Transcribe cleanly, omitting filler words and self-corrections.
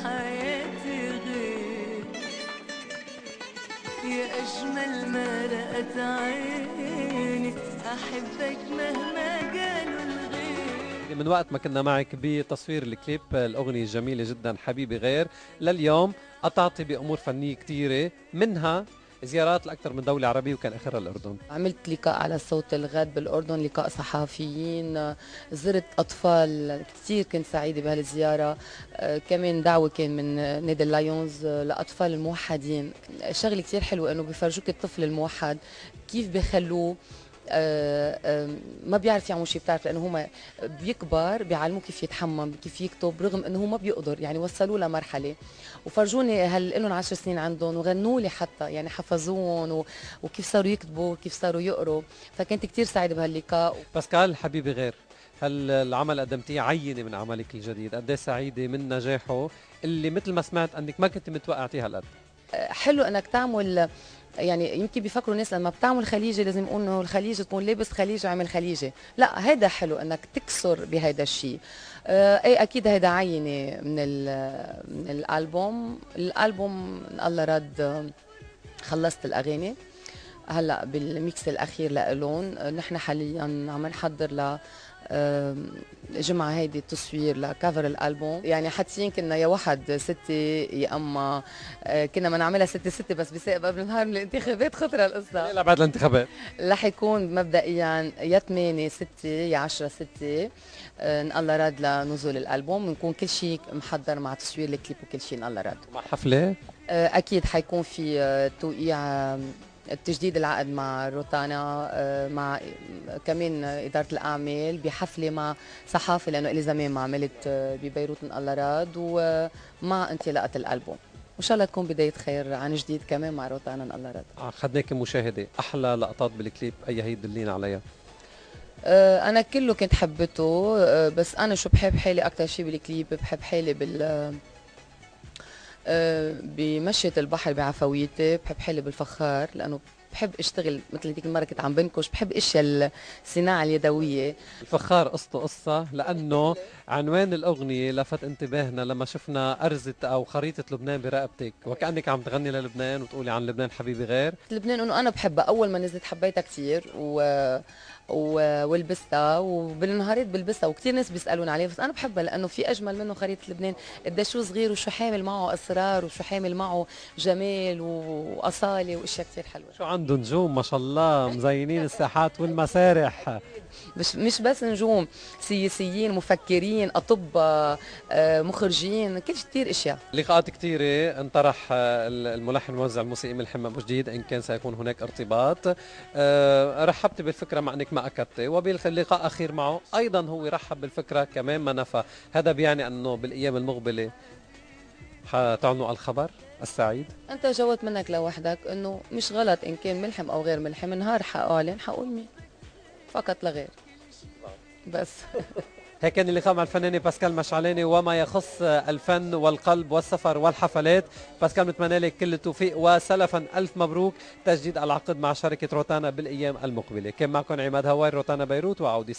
حياتي غير، يا أجمل ما رأت عيني، أحبك مهما قالوا الغير. من وقت ما كنا معك بتصوير الكليب الأغنية الجميلة جدا حبيبي غير لليوم قطعتي بأمور فنية كتيرة، منها زيارات لأكثر من دولة عربية وكان آخرها الأردن. عملت لقاء على صوت الغد بالأردن، لقاء صحفيين، زرت أطفال كثير، كنت سعيدة بهالزيارة. كمان دعوة كان من نادي اللايونز لأطفال الموحدين. شغلة كثير حلوة إنه بيفرجوك الطفل الموحد كيف بيخلوه ما بيعرف يعمل شيء، بتعرف لانه هم بيكبر بيعلموه كيف يتحمم كيف يكتب، رغم انه هو ما بيقدر، يعني وصلوه لمرحله وفرجوني هل لهم 10 سنين عندهم وغنوا لي حتى، يعني حفظوهم وكيف صاروا يكتبوا وكيف صاروا يقروا. فكنت كثير سعيده بهاللقاء. باسكال حبيبي غير، هل العمل قدمتيه عينه من عملك الجديد؟ قد ايه سعيده من نجاحه اللي مثل ما سمعت انك ما كنت متوقعتيه هالقد؟ حلو انك تعمل، يعني يمكن بيفكروا الناس لما بتعمل خليجي لازم يقول انه الخليجي تكون لابس خليجي وعمل خليجي، لا هيدا حلو انك تكسر بهيدا الشيء. اي اكيد هيدا عينه من الالبوم الله رد. خلصت الاغاني هلا بالميكس الاخير لالون. نحن حاليا عم نحضر ل جمعة هيدي التصوير لكفر الالبوم، يعني حاطين كنا يا واحد ستة يا اما كنا ما نعملها ستة ستة، بس بسبب قبل نهار من الانتخابات خطرة القصة. لا بعد الانتخابات رح يكون مبدئيا يا 8 6 يا 10 6 ان الله راد لنزول الالبوم، ونكون كل شيء محضر مع تصوير الكليب وكل شيء ان الله راد. مع حفله اكيد حيكون في توقيع تجديد العقد مع روتانا، مع كمان إدارة الأعمال بحفلة مع صحافة، لأنه إلي زمان ما عملت ببيروت من الله راد، ومع انطلاقة الألبوم وإن شاء الله تكون بداية خير عن جديد كمان مع روتانا من الله راد. أخذناك مشاهدة، أحلى لقطات بالكليب أي هي دلينا عليها؟ أنا كله كنت حبته، بس أنا شو بحب حالي أكتر شيء بالكليب، بحب حالي بمشية البحر بعفويتي، بحب حالي بالفخار لأنه بحب اشتغل مثل هذيك المره كنت عم بنكش، بحب اشياء الصناعه اليدويه. الفخار قصته قصه، لانه عنوان الاغنيه لفت انتباهنا لما شفنا ارزه او خريطه لبنان برقبتك، وكانك عم تغني للبنان وتقولي عن لبنان حبيبي غير. لبنان انه انا بحبها، اول ما نزلت حبيتها كثير ولبستها، وبالنهارات بلبسها وكثير ناس بيسالون عليها، بس انا بحبها لانه في اجمل منه خريطه لبنان، قديش شو صغير وشو حامل معه اسرار وشو حامل معه جمال واصاله واشياء كثير حلوه. شو عنده نجوم ما شاء الله مزينين الساحات والمسارح، مش بس نجوم، سياسيين، مفكرين، اطباء، مخرجين، كل كثير اشياء. لقاءات كثيره انطرح الملحن والموزع الموسيقي ملحم ابو جديد، ان كان سيكون هناك ارتباط. رحبت بالفكره مع انك ما اكدتي، وباللقاء الاخير معه ايضا هو رحب بالفكره كمان ما نفى. هذا بيعني انه بالايام المقبله حتعنوا الخبر السعيد. انت جاوبت منك لوحدك انه مش غلط ان كان ملحم او غير ملحم، نهار حاعلن حقول مين فقط لا غير بس. هيك كان اللقاء مع الفنانة باسكال مشعلاني وما يخص الفن والقلب والسفر والحفلات. باسكال نتمنى لك كل التوفيق، وسلفا ألف مبروك تجديد العقد مع شركة روتانا بالأيام المقبلة. كان معكم عماد هواي، روتانا بيروت، وعودي.